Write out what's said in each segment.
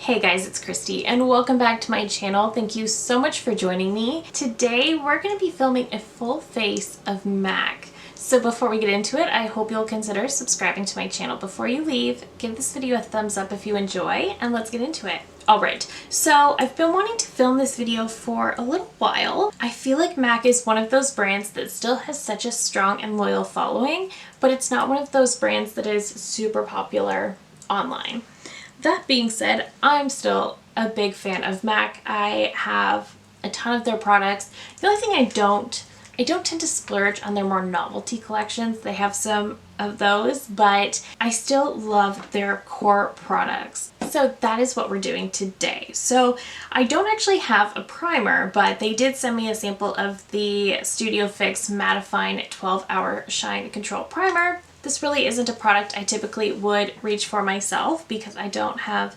Hey guys, it's Christy and welcome back to my channel. Thank you so much for joining me. Today we're going to be filming a full face of MAC. So before we get into it, I hope you'll consider subscribing to my channel before you leave. Give this video a thumbs up if you enjoy, and let's get into it. Alright, so I've been wanting to film this video for a little while. I feel like MAC is one of those brands that still has such a strong and loyal following, but it's not one of those brands that is super popular online. That being said, I'm still a big fan of MAC. I have a ton of their products. The only thing I don't tend to splurge on their more novelty collections. They have some of those, but I still love their core products. So that is what we're doing today. So I don't actually have a primer, but they did send me a sample of the Studio Fix Mattifying 12-Hour Shine Control Primer. This really isn't a product I typically would reach for myself because I don't have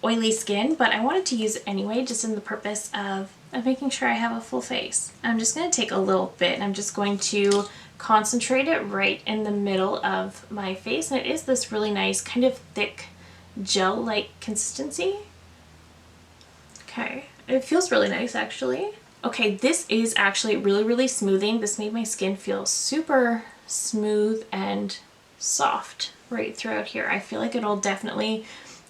oily skin, but I wanted to use it anyway, just in the purpose of making sure I have a full face. I'm just going to take a little bit and I'm just going to concentrate it right in the middle of my face, and it is this really nice kind of thick gel-like consistency. Okay, it feels really nice actually. Okay, this is actually really smoothing. This made my skin feel super smooth and soft right throughout here. I feel like it'll definitely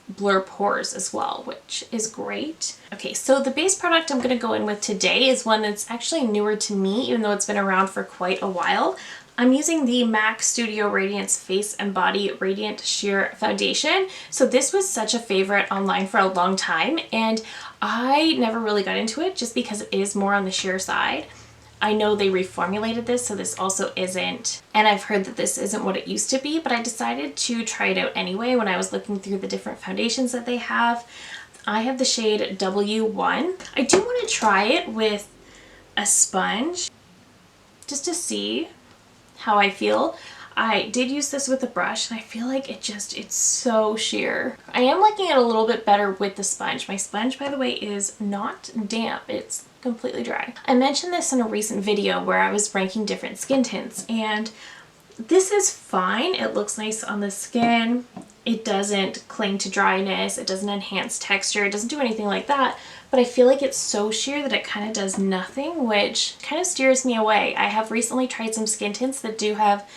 blur pores as well, which is great. Okay, so the base product I'm going to go in with today is one that's actually newer to me, even though it's been around for quite a while. I'm using the MAC Studio Radiance Face and Body Radiant Sheer Foundation. So this was such a favorite online for a long time, and I never really got into it just because it is more on the sheer side. I know they reformulated this, so this also isn't, and I've heard that this isn't what it used to be, but I decided to try it out anyway when I was looking through the different foundations that they have. I have the shade W1. I do want to try it with a sponge just to see how I feel. I did use this with a brush and I feel like it's so sheer. I am liking it a little bit better with the sponge. My sponge, by the way, is not damp. It's completely dry. I mentioned this in a recent video where I was ranking different skin tints, and this is fine. It looks nice on the skin. It doesn't cling to dryness. It doesn't enhance texture. It doesn't do anything like that. But I feel like it's so sheer that it kind of does nothing, which kind of steers me away. I have recently tried some skin tints that do have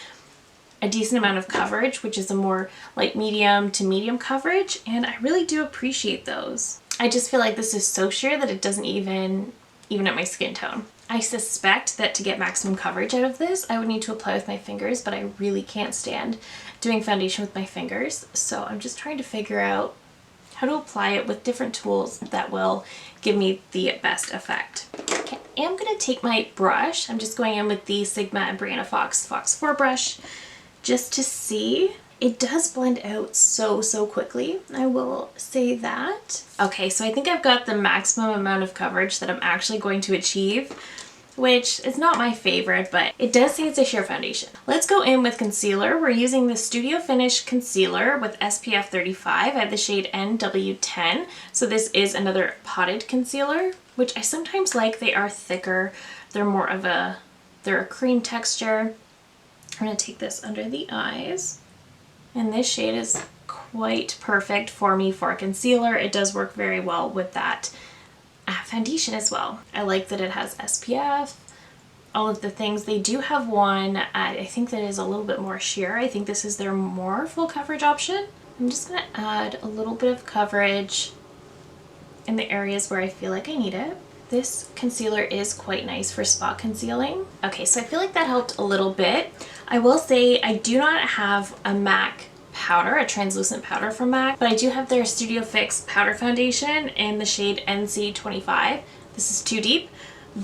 a decent amount of coverage, which is a more like medium to medium coverage, and I really do appreciate those. I just feel like this is so sheer that it doesn't even at my skin tone. I suspect that to get maximum coverage out of this, I would need to apply with my fingers, but I really can't stand doing foundation with my fingers, so I'm just trying to figure out how to apply it with different tools that will give me the best effect. Okay, I am going to take my brush. I'm just going in with the Sigma and Brianna Fox 4 brush just to see. It does blend out so quickly, I will say that. Okay, so I think I've got the maximum amount of coverage that I'm actually going to achieve, which is not my favorite, but it does say it's a sheer foundation. Let's go in with concealer. We're using the Studio Finish Concealer with SPF 35. I have the shade NW10. So this is another potted concealer, which I sometimes like. They are thicker. They're a cream texture. I'm going to take this under the eyes. And this shade is quite perfect for me for a concealer. It does work very well with that foundation as well. I like that it has SPF, all of the things. They do have one, I think that is a little bit more sheer. I think this is their more full coverage option. I'm just going to add a little bit of coverage in the areas where I feel like I need it. This concealer is quite nice for spot concealing. Okay, so I feel like that helped a little bit. I will say I do not have a MAC powder, a translucent powder from MAC, but I do have their Studio Fix powder foundation in the shade NC25. This is too deep,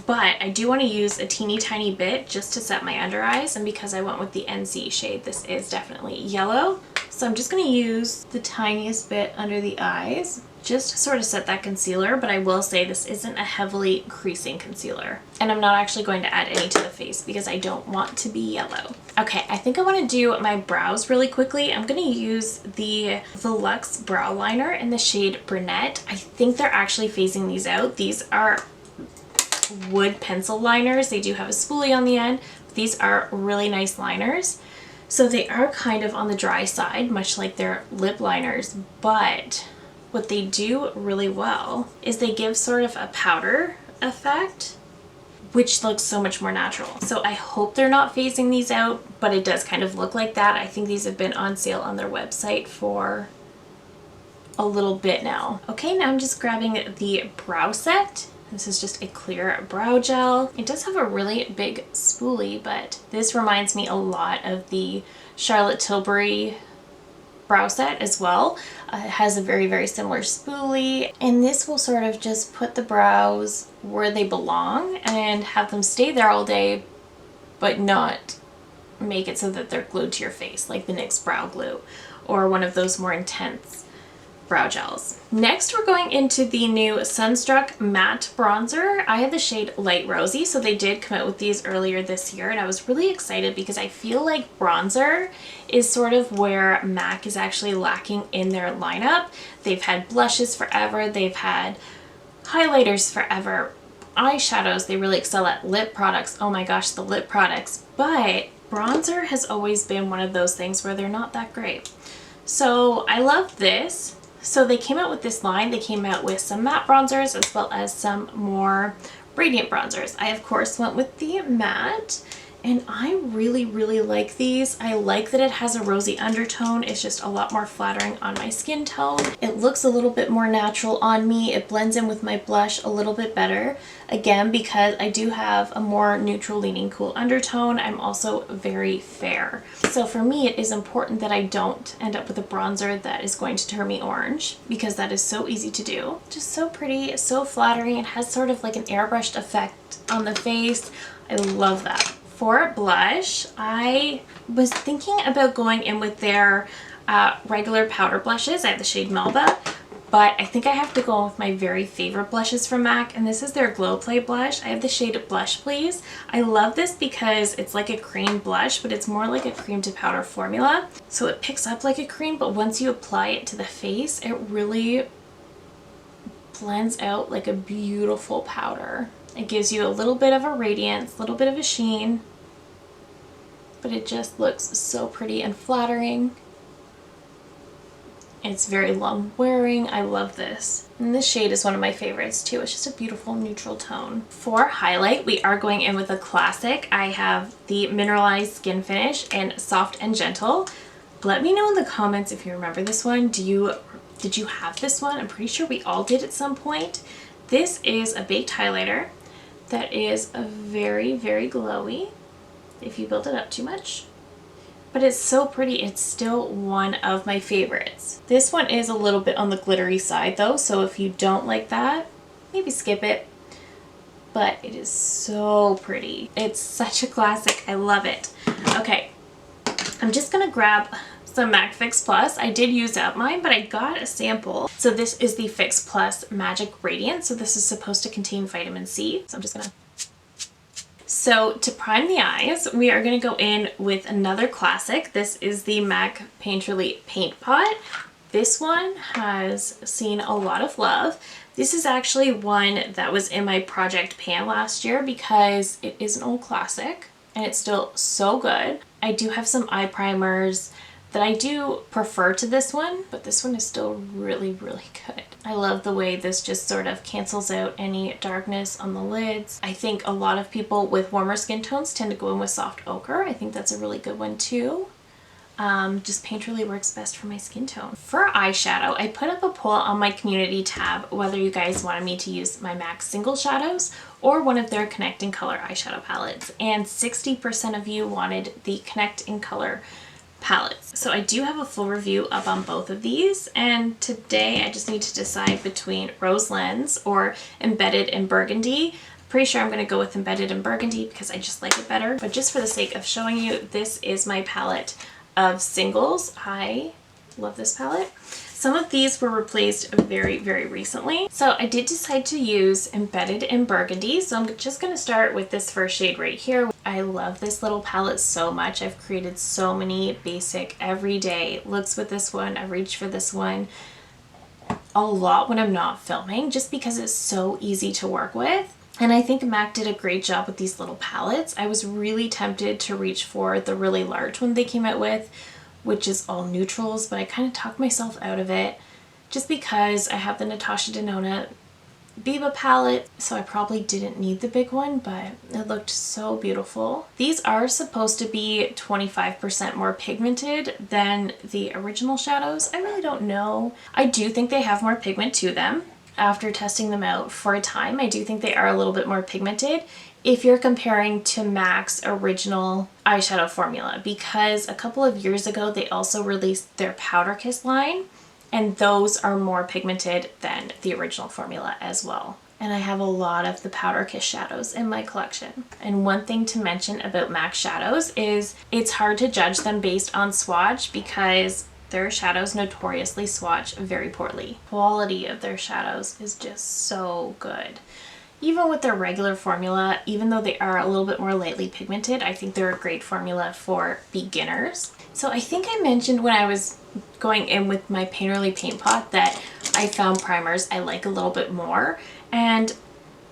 but I do want to use a teeny tiny bit just to set my under eyes, and because I went with the NC shade, this is definitely yellow. So I'm just going to use the tiniest bit under the eyes just to sort of set that concealer, but I will say this isn't a heavily creasing concealer. And I'm not actually going to add any to the face because I don't want to be yellow. Okay, I think I want to do my brows really quickly. I'm going to use the Luxe Brow Liner in the shade Brunette. I think they're actually phasing these out. These are wood pencil liners. They do have a spoolie on the end. These are really nice liners. So they are kind of on the dry side, much like their lip liners, but what they do really well is they give sort of a powder effect, which looks so much more natural. So I hope they're not phasing these out, but it does kind of look like that. I think these have been on sale on their website for a little bit now. Okay, now I'm just grabbing the brow set. This is just a clear brow gel. It does have a really big spoolie, but this reminds me a lot of the Charlotte Tilbury brow set as well. It has a very, very similar spoolie, and this will sort of just put the brows where they belong and have them stay there all day, but not make it so that they're glued to your face, like the NYX Brow Glue or one of those more intense brow gels. Next, we're going into the new Sunstruck Matte Bronzer. I have the shade Light Rosy, so they did come out with these earlier this year, and I was really excited because I feel like bronzer is sort of where MAC is actually lacking in their lineup. They've had blushes forever, they've had highlighters forever, eyeshadows, they really excel at lip products. Oh my gosh, the lip products. But bronzer has always been one of those things where they're not that great. So I love this. So they came out with this line. They came out with some matte bronzers as well as some more radiant bronzers. I of course went with the matte, and I really, really like these. I like that it has a rosy undertone. It's just a lot more flattering on my skin tone. It looks a little bit more natural on me. It blends in with my blush a little bit better. Again, because I do have a more neutral leaning cool undertone, I'm also very fair. So for me, it is important that I don't end up with a bronzer that is going to turn me orange, because that is so easy to do. Just so pretty, so flattering. It has sort of like an airbrushed effect on the face. I love that. For blush, I was thinking about going in with their regular powder blushes. I have the shade Melba, but I think I have to go in with my very favorite blushes from MAC, and this is their Glow Play blush. I have the shade Blush Please. I love this because it's like a cream blush, but it's more like a cream to powder formula. So it picks up like a cream, but once you apply it to the face, it really blends out like a beautiful powder. It gives you a little bit of a radiance, a little bit of a sheen, but it just looks so pretty and flattering. It's very long wearing. I love this. And this shade is one of my favorites too. It's just a beautiful neutral tone. For highlight, we are going in with a classic. I have the Mineralized Skin Finish in Soft and Gentle. Let me know in the comments if you remember this one. Did you have this one? I'm pretty sure we all did at some point. This is a baked highlighter that is a very, very glowy if you build it up too much. But it's so pretty. It's still one of my favorites. This one is a little bit on the glittery side though, so if you don't like that, maybe skip it. But it is so pretty. It's such a classic. I love it. Okay, I'm just gonna grab some MAC Fix Plus. I did use up mine, but I got a sample. So this is the Fix Plus Magic Radiant. So this is supposed to contain vitamin C. So I'm just gonna... So to prime the eyes, we are going to go in with another classic. This is the MAC Painterly Paint Pot. This one has seen a lot of love. This is actually one that was in my project pan last year because it is an old classic and it's still so good. I do have some eye primers that I do prefer to this one, but this one is still really, really good. I love the way this just sort of cancels out any darkness on the lids. I think a lot of people with warmer skin tones tend to go in with soft ochre. I think that's a really good one too. Just Painterly works best for my skin tone. For eyeshadow, I put up a poll on my community tab whether you guys wanted me to use my MAC Single Shadows or one of their Connect in Color eyeshadow palettes, and 60% of you wanted the Connect in Color palettes. So I do have a full review up on both of these, and today I just need to decide between Rose Lens or Embedded in Burgundy. Pretty sure I'm going to go with Embedded in Burgundy because I just like it better, but just for the sake of showing you, this is my palette of singles. I love this palette. Some of these were replaced very, very recently. So I did decide to use Embedded in Burgundy. So I'm just going to start with this first shade right here. I love this little palette so much. I've created so many basic everyday looks with this one. I reach for this one a lot when I'm not filming just because it's so easy to work with. And I think MAC did a great job with these little palettes. I was really tempted to reach for the really large one they came out with, which is all neutrals, but I kind of talked myself out of it just because I have the Natasha Denona Biba palette, so I probably didn't need the big one, but it looked so beautiful. These are supposed to be 25% more pigmented than the original shadows. I really don't know. I do think they have more pigment to them. After testing them out for a time, I do think they are a little bit more pigmented if you're comparing to MAC's original eyeshadow formula, because a couple of years ago they also released their Powder Kiss line, and those are more pigmented than the original formula as well. And I have a lot of the Powder Kiss shadows in my collection. And one thing to mention about MAC shadows is it's hard to judge them based on swatch because their shadows notoriously swatch very poorly. Quality of their shadows is just so good. Even with their regular formula, even though they are a little bit more lightly pigmented, I think they're a great formula for beginners. So I think I mentioned when I was going in with my Painterly paint pot that I found primers I like a little bit more, and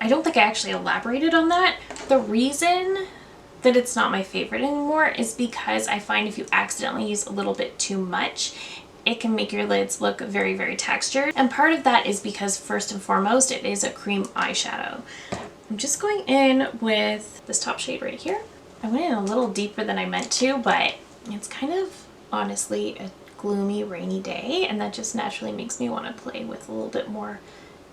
I don't think I actually elaborated on that. The reason that it's not my favorite anymore is because I find if you accidentally use a little bit too much, it can make your lids look very, very textured. And part of that is because first and foremost, it is a cream eyeshadow. I'm just going in with this top shade right here. I went in a little deeper than I meant to, but it's kind of honestly a gloomy, rainy day, and that just naturally makes me want to play with a little bit more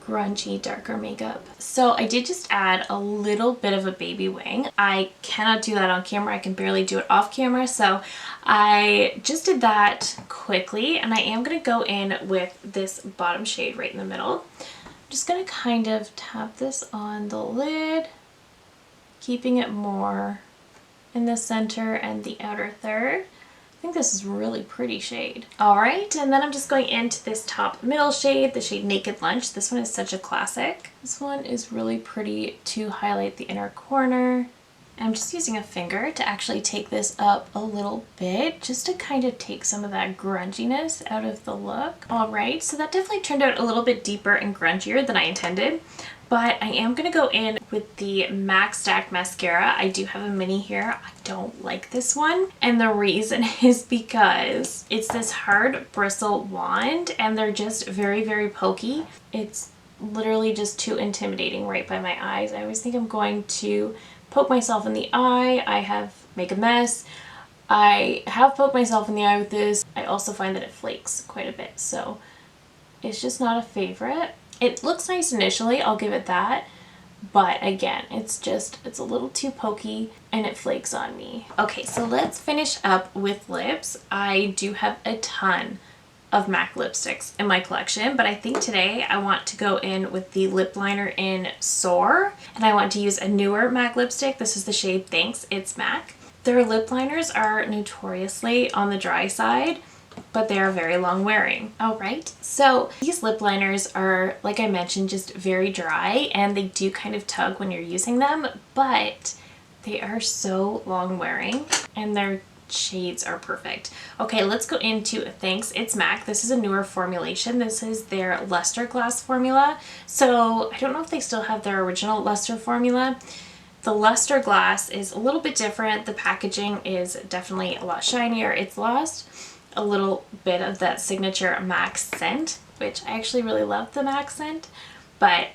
grungy, darker makeup. So I did just add a little bit of a baby wing. I cannot do that on camera. I can barely do it off camera. So I just did that quickly, and I am going to go in with this bottom shade right in the middle. I'm just going to kind of tap this on the lid, keeping it more in the center and the outer third. I think this is a really pretty shade. All right, and then I'm just going into this top middle shade, the shade Naked Lunch. This one is such a classic. This one is really pretty to highlight the inner corner. I'm just using a finger to actually take this up a little bit, just to kind of take some of that grunginess out of the look. All right, so that definitely turned out a little bit deeper and grungier than I intended. But I am going to go in with the MAC Stack Mascara. I do have a mini here. I don't like this one. And the reason is because it's this hard bristle wand and they're just very, very pokey. It's literally just too intimidating right by my eyes. I always think I'm going to poke myself in the eye. Make a mess. I have poked myself in the eye with this. I also find that it flakes quite a bit. So it's just not a favorite. It looks nice initially, I'll give it that, but again, it's a little too pokey and it flakes on me. Okay, so let's finish up with lips. I do have a ton of MAC lipsticks in my collection, but I think today I want to go in with the lip liner in Soar, and I want to use a newer MAC lipstick. This is the shade Thanks, It's MAC. Their lip liners are notoriously on the dry side, but they are very long wearing. All right, so these lip liners are, like I mentioned, just very dry, and they do kind of tug when you're using them, but they are so long wearing and their shades are perfect. Okay, let's go into Thanks, It's MAC. This is a newer formulation. This is their Luster Glass formula. So I don't know if they still have their original Luster formula. The Luster Glass is a little bit different. The packaging is definitely a lot shinier. It's lost a little bit of that signature MAC scent, which I actually really love the MAC scent, but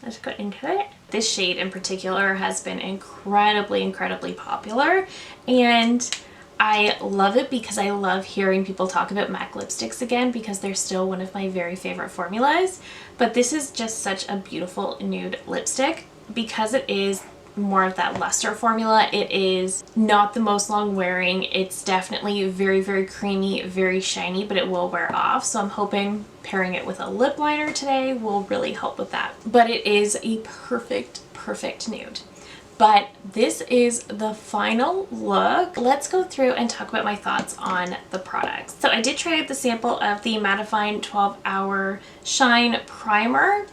let's go into it. This shade in particular has been incredibly, incredibly popular, and I love it because I love hearing people talk about MAC lipsticks again because they're still one of my very favorite formulas. But this is just such a beautiful nude lipstick because it is more of that luster formula. It is not the most long wearing. It's definitely very, very creamy, very shiny, but it will wear off. So I'm hoping pairing it with a lip liner today will really help with that. But it is a perfect, perfect nude. But this is the final look. Let's go through and talk about my thoughts on the products. So I did try out the sample of the Mattifying 12 Hour Shine Primer,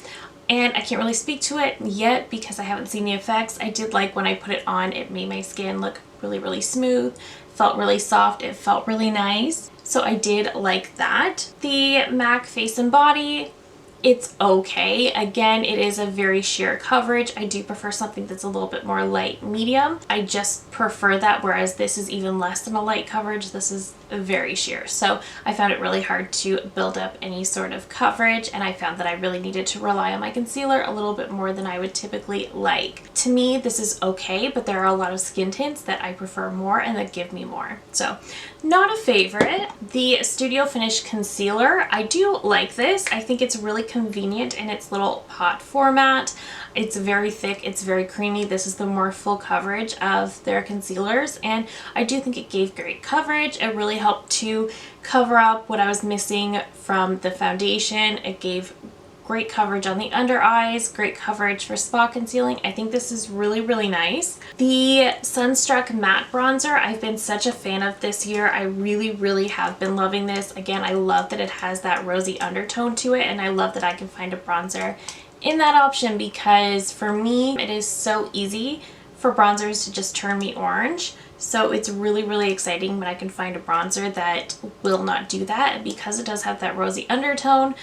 and I can't really speak to it yet because I haven't seen the effects. I did like when I put it on, it made my skin look really, really smooth, felt really soft, it felt really nice. So I did like that. The MAC Face and Body, it's okay. Again, it is a very sheer coverage. I do prefer something that's a little bit more light medium. I just prefer that, whereas this is even less than a light coverage. This is very sheer. So I found it really hard to build up any sort of coverage, and I found that I really needed to rely on my concealer a little bit more than I would typically like. To me, this is okay, but there are a lot of skin tints that I prefer more and that give me more. So not a favorite. The Studio Finish Concealer, I do like this. I think it's really convenient in its little pot format. It's very thick, it's very creamy. This is the more full coverage of their concealers, and I do think it gave great coverage. It really helped to cover up what I was missing from the foundation. It gave great coverage on the under eyes, great coverage for spot concealing. I think this is really, really nice. The Sunstruck Matte Bronzer, I've been such a fan of this year. I really, really have been loving this. Again, I love that it has that rosy undertone to it, and I love that I can find a bronzer in that option, because for me, it is so easy for bronzers to just turn me orange. So it's really, really exciting when I can find a bronzer that will not do that. And because it does have that rosy undertone,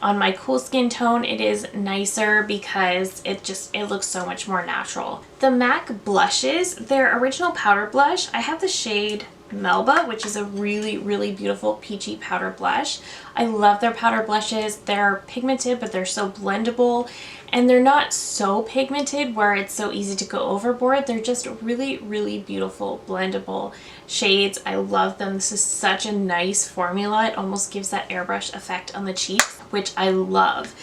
on my cool skin tone, it is nicer because it looks so much more natural. The MAC blushes, their original powder blush, I have the shade Melba, which is a really, really beautiful peachy powder blush. I love their powder blushes. They're pigmented, but they're so blendable, and they're not so pigmented where it's so easy to go overboard. They're just really, really beautiful blendable shades. I love them. This is such a nice formula. It almost gives that airbrush effect on the cheeks, which I love.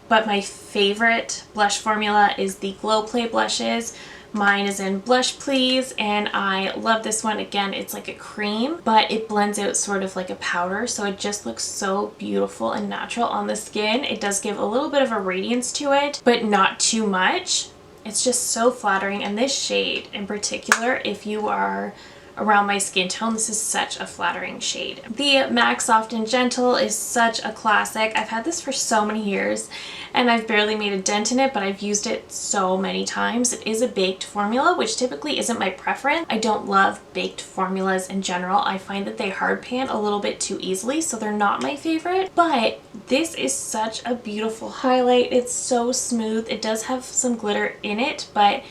But my favorite blush formula is the Glow Play blushes. Mine is in Blush Please, and I love this one. Again, it's like a cream, but it blends out sort of like a powder, so it just looks so beautiful and natural on the skin. It does give a little bit of a radiance to it, but not too much. It's just so flattering, and this shade in particular, if you are around my skin tone, this is such a flattering shade. The MAC Soft and Gentle is such a classic. I've had this for so many years and I've barely made a dent in it, but I've used it so many times. It is a baked formula, which typically isn't my preference. I don't love baked formulas in general. I find that they hard pan a little bit too easily, so they're not my favorite, but this is such a beautiful highlight. It's so smooth. It does have some glitter in it, but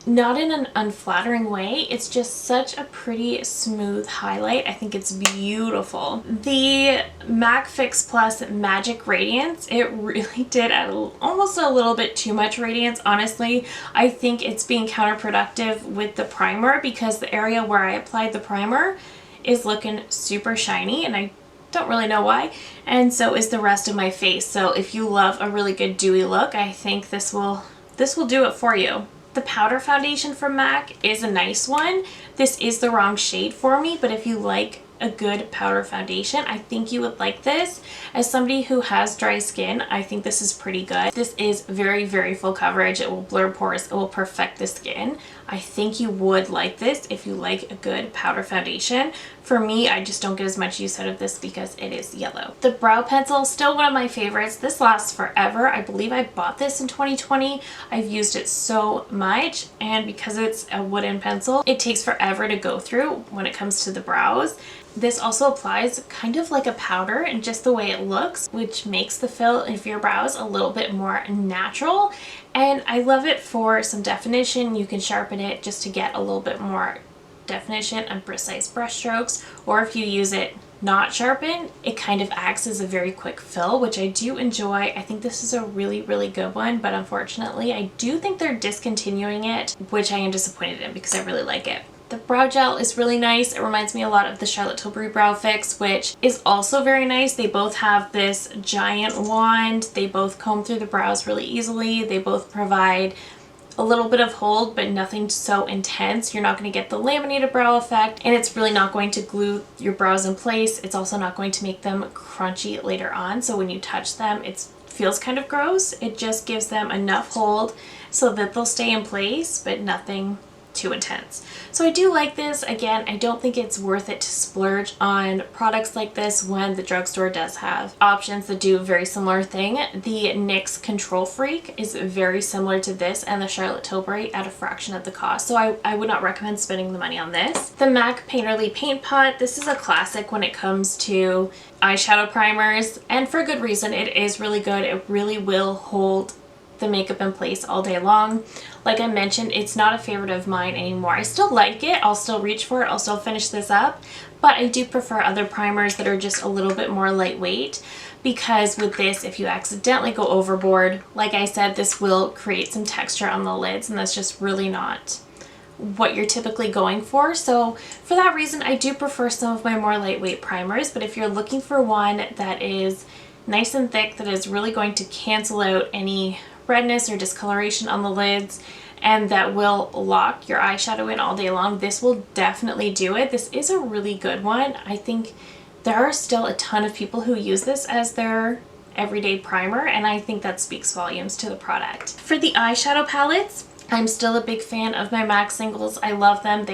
not in an unflattering way. It's just such a pretty smooth highlight. I think it's beautiful. The MAC Fix Plus Magic Radiance, it really did add almost a little bit too much radiance. Honestly, I think it's being counterproductive with the primer, because the area where I applied the primer is looking super shiny, and I don't really know why, and so is the rest of my face. So if you love a really good dewy look, I think this will do it for you. The powder foundation from MAC is a nice one. This is the wrong shade for me, but if you like a good powder foundation, I think you would like this. As somebody who has dry skin, I think this is pretty good. This is very, very full coverage. It will blur pores. It will perfect the skin. I think you would like this if you like a good powder foundation. For me, I just don't get as much use out of this because it is yellow. The brow pencil, still one of my favorites. This lasts forever. I believe I bought this in 2020. I've used it so much, and because it's a wooden pencil, it takes forever to go through when it comes to the brows. This also applies kind of like a powder in just the way it looks, which makes the fill of your brows a little bit more natural. And I love it for some definition. You can sharpen it just to get a little bit more definition and precise brush strokes, or if you use it not sharpened, it kind of acts as a very quick fill, which I do enjoy. I think this is a really, really good one, but unfortunately I do think they're discontinuing it, which I am disappointed in because I really like it. The brow gel is really nice. It reminds me a lot of the Charlotte Tilbury Brow Fix, which is also very nice. They both have this giant wand. They both comb through the brows really easily. They both provide a little bit of hold, but nothing so intense. You're not going to get the laminated brow effect, and it's really not going to glue your brows in place. It's also not going to make them crunchy later on, so when you touch them, it feels kind of gross. It just gives them enough hold so that they'll stay in place, but nothing too intense. So I do like this. Again, I don't think it's worth it to splurge on products like this when the drugstore does have options that do a very similar thing. The NYX Control Freak is very similar to this and the Charlotte Tilbury at a fraction of the cost, so I would not recommend spending the money on this. The MAC Painterly Paint Pot, this is a classic when it comes to eyeshadow primers, and for good reason. It is really good. It really will hold the makeup in place all day long. Like I mentioned, it's not a favorite of mine anymore. I still like it. I'll still reach for it. I'll still finish this up. But I do prefer other primers that are just a little bit more lightweight, because with this, if you accidentally go overboard, like I said, this will create some texture on the lids, and that's just really not what you're typically going for. So for that reason, I do prefer some of my more lightweight primers. But if you're looking for one that is nice and thick, that is really going to cancel out any redness or discoloration on the lids, and that will lock your eyeshadow in all day long, this will definitely do it. This is a really good one. I think there are still a ton of people who use this as their everyday primer, and I think that speaks volumes to the product. For the eyeshadow palettes, I'm still a big fan of my MAC singles. I love them.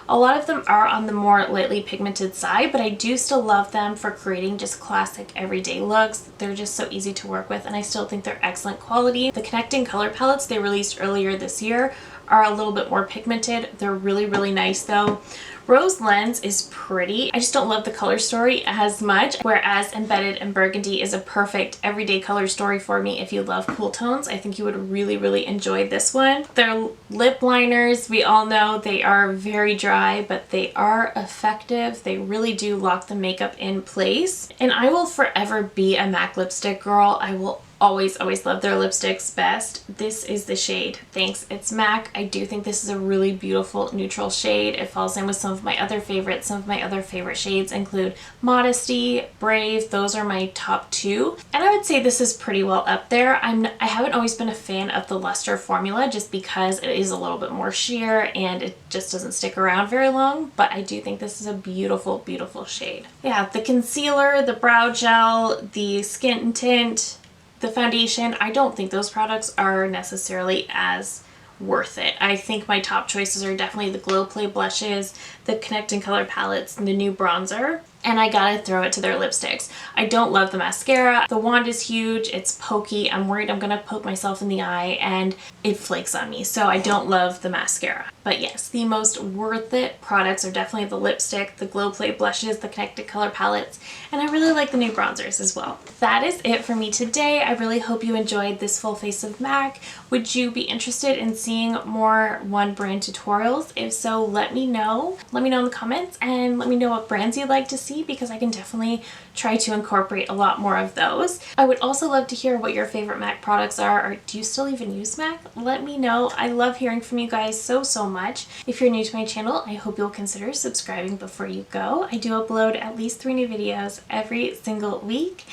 A lot of them are on the more lightly pigmented side, but I do still love them for creating just classic everyday looks. They're just so easy to work with, and I still think they're excellent quality. The connecting color palettes they released earlier this year are a little bit more pigmented. They're really, really nice though. Rose Lens is pretty. I just don't love the color story as much, whereas Embedded and Burgundy is a perfect everyday color story for me. If you love cool tones, I think you would really, really enjoy this one. Their lip liners, we all know they are very dry, but they are effective. They really do lock the makeup in place. And I will forever be a MAC lipstick girl. I will always love their lipsticks best. This is the shade Thanks It's MAC. I do think this is a really beautiful neutral shade. It falls in with some of my other favorites. Some of my other favorite shades include Modesty, Brave. Those are my top two. And I would say this is pretty well up there. I haven't always been a fan of the Luster formula just because it is a little bit more sheer and it just doesn't stick around very long, but I do think this is a beautiful, beautiful shade. Yeah, the concealer, the brow gel, the skin tint, the foundation, I don't think those products are necessarily as worth it. I think my top choices are definitely the Glow Play blushes, the connecting color palettes, and the new bronzer. And I gotta throw it to their lipsticks. I don't love the mascara. The wand is huge, it's pokey. I'm worried I'm gonna poke myself in the eye and it flakes on me, so I don't love the mascara. But yes, the most worth it products are definitely the lipstick, the Glow Play blushes, the connected color palettes, and I really like the new bronzers as well. That is it for me today. I really hope you enjoyed this full face of MAC. Would you be interested in seeing more one brand tutorials? If so, let me know. Let me know in the comments, and let me know what brands you'd like to see, because I can definitely try to incorporate a lot more of those. I would also love to hear what your favorite MAC products are, or do you still even use MAC? Let me know. I love hearing from you guys so much. If you're new to my channel, I hope you'll consider subscribing before you go. I do upload at least 3 new videos every single week.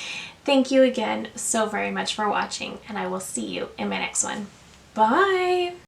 Thank you again so very much for watching, and I will see you in my next one. Bye!